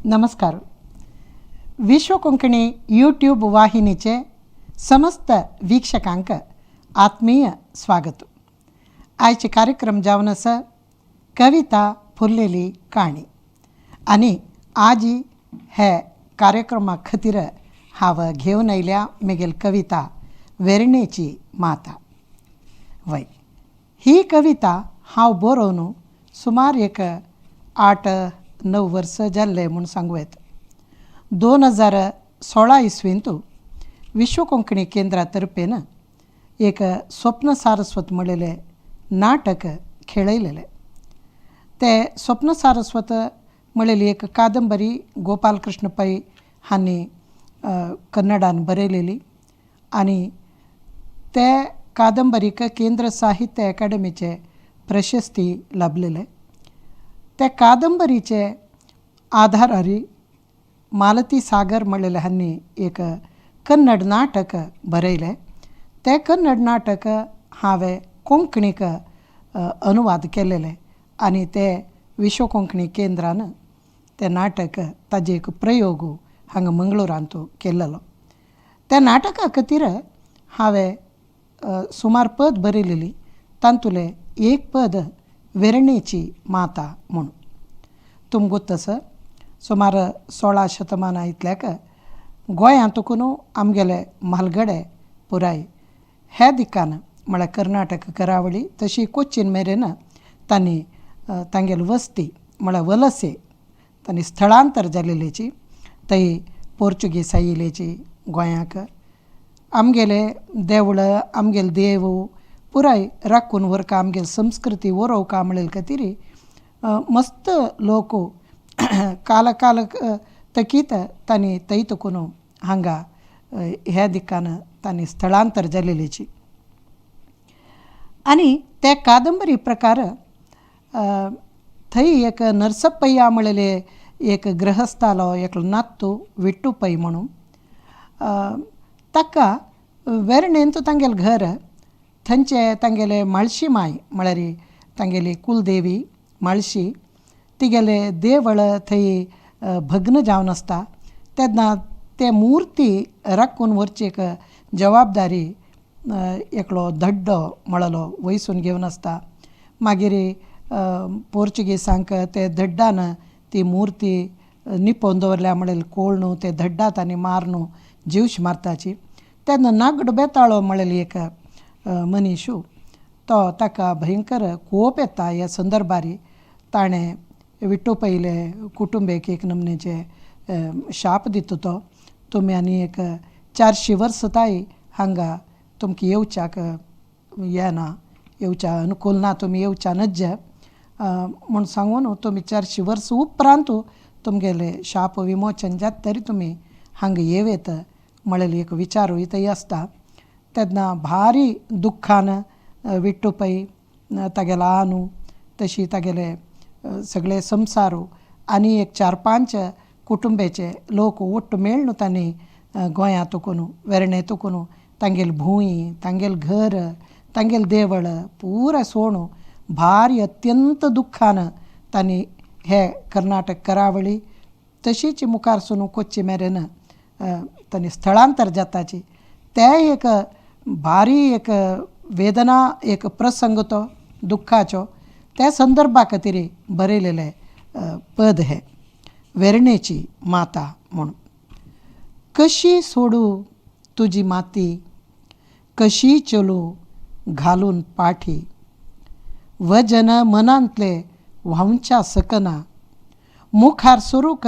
नमस्कार. विश्व कोंकणी यूट्यूब वाहिनीचे समस्त वीक्षकांक आत्मीय स्वागत. आयचे कार्यक्रम जावन आसा कविता फुललेली काणी आनी आजी हे कार्यक्रमा खातीर हांव घेवन आयल्या मेगेल कविता वेर्णेची माता. वय ही कविता हांव बरोवन सुमार एक 8-9 वर्सां जाल्ले म्हूण सांगू येता. 2016 इसवींत विश्व कोंकणी केंद्रा तर्फेन एक स्वप्न सारस्वत म्हणलेले नाटक खेळयलेले. ते स्वप्न सारस्वत म्हणलेली एक कादंबरी गोपाल कृष्ण पै हांणी कन्नडान बरयलेली आनी ते कादंबरीक केंद्र साहित्य अकादमीचे प्रशस्ती लाभलेले. त्या कादंबरीचे आधारार मालती सागर म्हणलेले हांणी एक कन्नड नाटक बरयलें. ते कन्नड नाटक हांवें कोंकणीक अनुवाद केलेले आनी ते विश्व कोंकणी केंद्रान ते नाटक ताजे एक प्रयोग हांगा मंगळुरांत केल्लो. त्या नाटका खातीर हांवें सुमार पद बरयलेली. तांतुलें एक पद वेर्णेची माता म्हणून. तुमकां गुर्त आसा सुमार 16 शतमाना इतल्याक गोंयांतून आमगेले म्हालगडे पुराय हे दिकान म्हळ्यार कर्नाटक करावळी तशी कोच्चीन मेरेन तांणी तांगेली वस्ती म्हळ्यार वलसे तांणी स्थळांतर जालेलीची. थंय पोर्चुगीज आयिल्लेची गोंयाक. आमगेले देवळां आमगेले देव पुराय राखून व्हरका आमगेली संस्कृती वरोवका म्हणले खातीर मस्त लोक काल तकीत तांणी थंय तकून हांगा ह्या दिकान तांणी स्थळांतर जालेलीची. आनी ते कादंबरी प्रकार थंय एक नरसप्पय्या म्हणलेले एक गृहस्थालो एक नातू विट्टू पै म्हणून. ताका वेर्णेंत तांगेलें घर थंयचे तांगेले माळशी माय म्हळ्यार तांगेली कुलदेवी माळशी तिगेले देवळ थंय भग्न जावन आसता. तेन्ना ते मुर्ती राखून व्हरची एक जबाबदारी एकलो धड्डो म्हळलो वयसून घेवन आसता. मागीर पोर्चुगीसांक ते धड्डान ती मुर्ती निपोवन दवरल्या म्हणलें कोळ न्हू ते धड्डात आनी मार न्हू जीवश मारताची. तेन्ना नागड बेताळो म्हणलेली एक मनीस तो ताका भयंकर कोप येता. ह्या संदर्भार ताणें विट्टू पयले कुटुंबीक एक नमनेचे शाप दिता तो तुमी आनी एक 400 वर्सां ताय हांगा तुमकां येवच्याक येना येवच्या अनुकूल ना तुमी येवच्या नज म्हूण सांगून तुमी 400 वर्सां उपरांत तुमगेले शाप विमोचन जाता तरी तुमी हांगा येवेत म्हणलेली एक विचारूय थंय आसता. तेन्ना भारी दुख्खान विट्टू पै तागेलो आनू तशी तागेले सगळे संवसारू आनी एक 4-5 कुटुंबेचे लोक ओट्ट मेळून तांणी गोंयांतून वेर्णेंतून तांगेली भूंय तांगेलें घर तांगेलें देवळ पुराय सोडून भारी अत्यंत दुख्खान तांणी हे कर्नाटक करावळी तशीच मुखार सुनू कोच्ची मेरेन तांणी स्थळांतर जाताची. ते एक भारी एक वेदना एक प्रसंग तो दुख्खाचो त्या संदर्भा खातीर बरयलेले पद हे वेर्णेची माता म्हणून. कशी सोडू तुजी माती कशी चलू घालून पाठी वजन मनांतले व्हांवच्या सकना मुखार सुरूक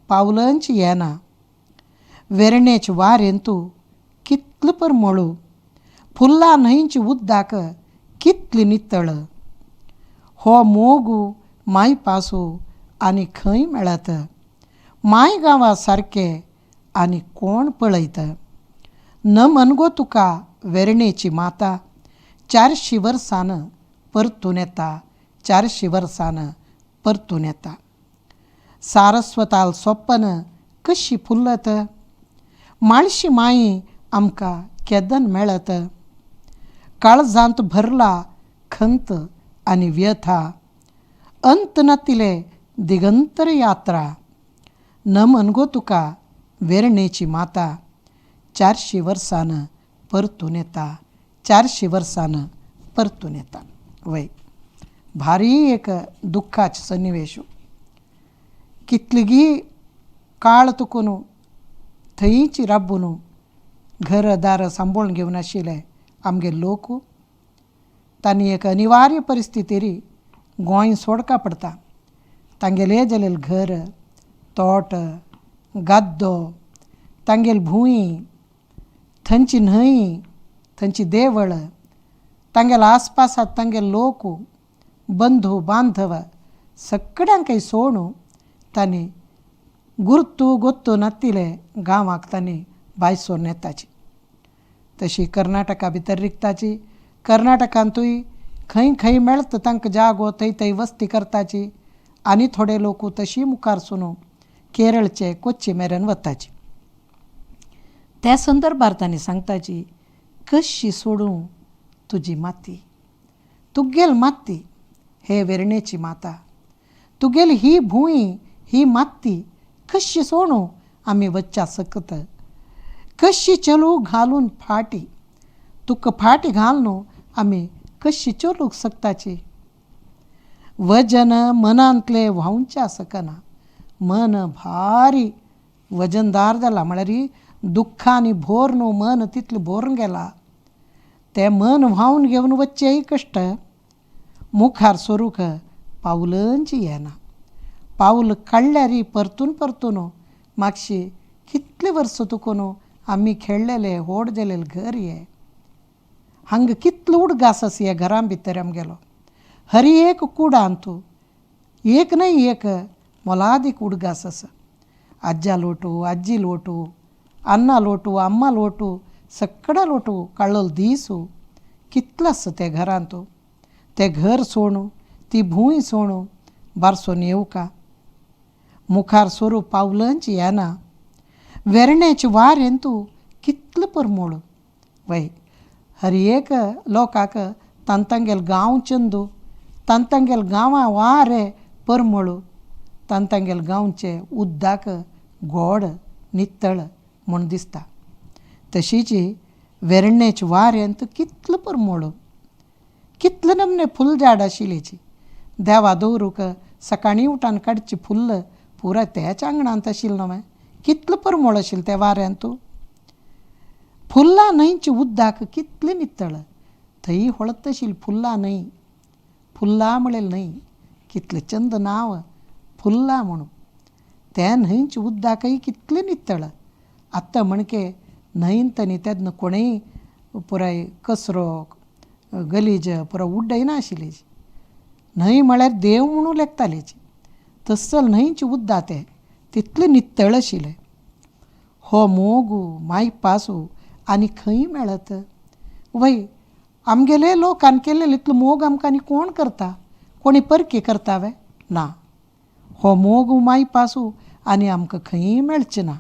पावलंच येना वेर्णेच वारेंतू कितल पर मळू फुल्ला न्हंयच उद्दाक कितली नितळ हो मोगू माय पासू आनी खंय मेळत माय गांवा सारके आनी कोण पळयत न मनगो तुका वेर्णेची माता 400 वर्सान परतून येता 400 वर्सान परतून येता. सारस्वताल सोप्पन कशी फुल्लत माळशी माई आमकां केदन मेळत काळजांत भरला खंत आनी व्यथा अंत नातिले दिगंतर यात्रा न मनगो तुका वेरणेची माता 400 वर्सानं परतून येता 400 वर्सानं परतून येता. वय भारी एक दुःखाचे सन्निवेश. कितलीगी काळ तुकून थंयची राबून घरदार सांभाळून घेवन आशिल्ले आमगे लोक तांणी एक अनिवार्य परिस्थितीरी गोंय सोडका पडता. तांगेले जालेले घर, तोट, गाद्दो, तांगेली भूंय, थंयची न्हंय, थंयची देवळ, तांगेले आसपासात तांगेले लोक, बंधू बांधव सगळ्यांकय सोडून तांणी गुर्तू गोत्तू नातिले गांवाक तांणी भायसोर येताची. तशी कर्नाटका भितर रिकताची. कर्नाटकांतूय खंय खंय मेळता तांकां जागो थंय थंय वस्ती करताची. आनी थोडे लोक तशी मुखार सुनू केरळचे कोच्ची मेरेन वताची. त्या संदर्भात तांणी सांगताची कशी सोडूं तुजी माती, तुगेल माती हे वेरणेची माता, तुगेली ही भूंय ही माती कशी सोडूं आमी वच्चा सकत, कशी चलू घालून फाटी, तुका फाटी घालून आमी कशी चलूंक सकताची. वजन मनांतले व्हांवच्या सकना. मन भारी वजनदार जाला म्हळ्यार दुख्खांनी भोरून मन तितलें भोरून गेला. तें मन व्हांवन घेवन वच्चेय कश्ट. मुखार सरूंक पावलंच येना. पावल काडल्यार परतून परतून मागशी कितले वर्स तुकून आमी खेळलेले व्हड जालेले घर हे. हांगा कितलो उडगास आसा ह्या घरां भितर आमगेलो. हर एक कुडांतू एक न्हय एक मोलादीक उडगास आसा. आज्जा लोटू, आजी लोटू, अन्ना लोटू, अम्मा लोटू, सगळा लोटू काळोल दिसू कितलो आसा त्या घरांतू. तें घर सोडूं, ती भूंय सोडूं बारसोन येवका. मुखार सरू पावलंच येना. वेरणेचे वारें तूं कितलो परमळ. वय हर एक लोकाक तांतांगेल गांव चंदू, तांतांगेल गांवां वारे परमळू, तांतांगेल गांवचे उद्दाक गोड नितळ म्हूण दिसता. तशीच वेरणेचे वारें तूं कितलो परमळ. कितले नमने फुलझाड आशिल्लीची. देवा दवरूक सकाळीं उठान काडची फुल्ल पुराय त्याच आंगणांत आशिल्लो न्हय. कितलो परमळ आशिल्लो त्या वाऱ्यान तूं. फुल्लां न्हंयची उद्दाक कितले नितळ. थंय हळत आशिल्ली फुल्लां न्हंय. फुल्लां म्हळेल न्हंय. कितलें चंद नांव फुल्लां म्हणून. त्या न्हंयची उद्दाकय कितले नितळ. आतां म्हणके न्हंयंत न्ही तेदना कोणेय पुराय कचरो गलीज पुरो उड्डयना आशिल्लीची. न्हंय म्हळ्यार देव म्हणून लेखतालीची. तसल न्हंयची उद्दा ते तितले नितळ आशिल्ले. हो मोगू माय पासू आनी खंय मेळत. वय आमगेले लोकान केलेले इतलो मोग आमकां आनी कोण करता. कोणी परकी करतावे ना. हो मोग माय पासू आनी आमकां खंय मेळचें ना.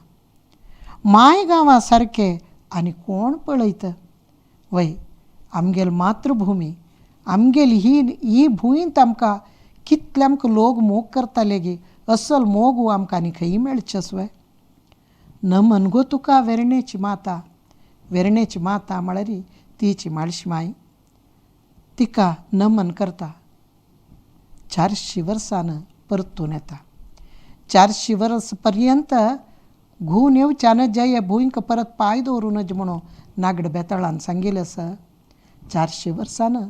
माय गांवां सारकें आनी कोण पळयत. वय आमगेल मातृभुमी आमगेली ही भूंयत आमकां कितले आमकां लोक मोग करताले गे. असल मोग आमकां आनी खंय मेळचेस वय. न मनगो तुका वेरणेची माता. वेरणेची माता म्हळ्यार तिची माळशी माय. तिका नमन करता. 400 वर्सानं परतून येता. 400 वर्स पर्यंत घुवन येवच्यान जे भूंयक परत पांय दवरूनच म्हणून नागड बेताळान सांगिल्लें आसा. 400 वर्सानं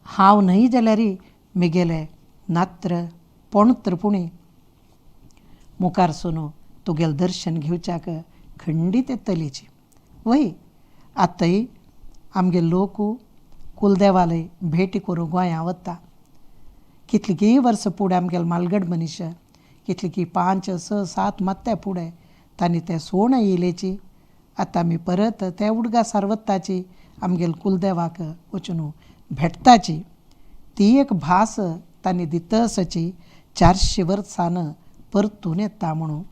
हांव न्हय जाल्यार म्हगेले नात्र पणत्रपुणी मुखार सुनू तुगेलें दर्शन घेवच्याक खंडीत येतलीची. वय आतांय आमगे लोक कुलदेवालय भेटी करूं गोंयां वता. कितलींय वर्सां फुडें आमगेले मालगड मनीस कितलीं 5, 6, 7 मत्त्या फुडें तांणी तें सोडून येयलेची. आतां आमी परत त्या उडगासार वताची. आमगेले कुलदेवाक वचून भेटताची. ती एक भास तांणी दितसाची 400 वर्सानं परतून येता म्हणून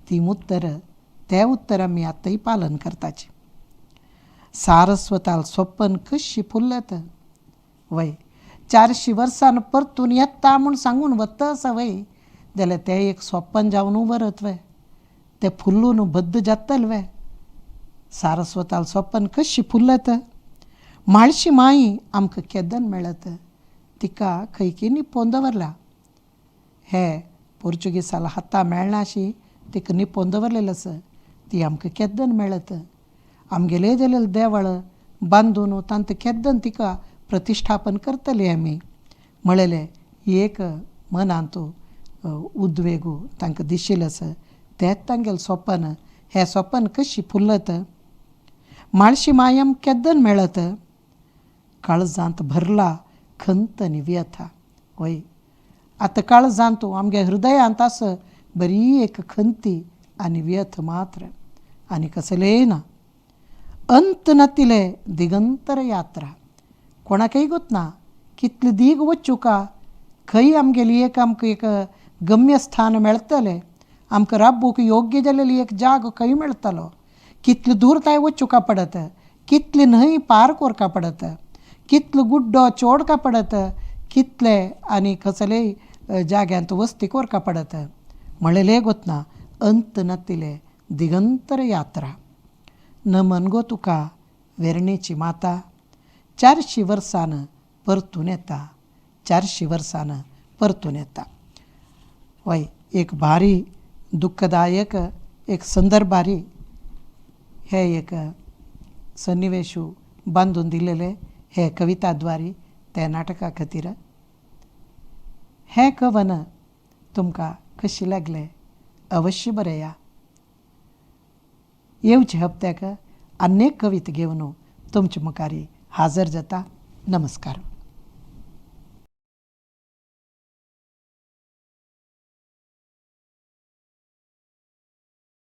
ती उत्तर तें उत्तर आमी आतांय पालन करताची. सारस्वताल सोप्पन कशी फुल्लत. वय 400 वर्सानं परतून येता म्हूण सांगून वतस वय जाल्यार तें एक सोप्पन जावन उबं राहतवें, तें फुल्लून बद्द जातलवें. सारस्वताल सोप्पन कशी फुल्लत. माळशी माई आमकां केदन मेळत, तिका खंयकीनी पोंदवरला. हे पोर्चुगीसाल हाता मेळनाशी तिका निपोवन दवरलेलें आसा, ती आमकां केदन मेळत. आमगेले जाल्यार देवळ बांदून तांत केदन तिका प्रतिश्ठापन करतली आमी म्हळेलें एक मनांत उद्वेगू तांकां दिशिल्लें आसा. तेंच तांगेलें सोप्पन. हें सोप्पन कशी फुल्लत. माळशी माय आमकां केदन मेळत. काळजांत भरला खंत आनी व्यथा. वय आतां काळजांत आमगे हृदयांत आसा बरी एक खंती आनी व्यथ मात्र, आनी कसलेंय ना. अंत नातिले दिगंतर यात्रा. कोणाकय गुतना कितले दीग वचूं का, खंय आमगेली एक आमकां एक गम्यस्थान मेळटलें, आमकां राबूंक योग्य जालेली एक जाग खंय मेळटलो. कितले दूरताय वचूं का पडत, कितले न्हंय पार करका पडत, कितलो गुड्डो चोडका पडत, कितले आनी कसलेय जाग्यांत वस्ती करका पडत. म्हळेलें गोतना अंत नातिले दिगंतर यात्रा. नमन गो तुका वेर्णेची माता, 400 वर्सान परतून येता, 400 वर्सान परतून येता. वय एक भारी दुःखदायक एक संदर्भारी हे एक सन्निवेशू बांदून दिलेले हे कविताद्वारे त्या नाटका खातीर. हें कवन तुमकां कशें लागलें अवश्य बरया. येवचे हप्त्याक अनेक कविता घेवन तुमचे मुखारी हाजर जाता. नमस्कार.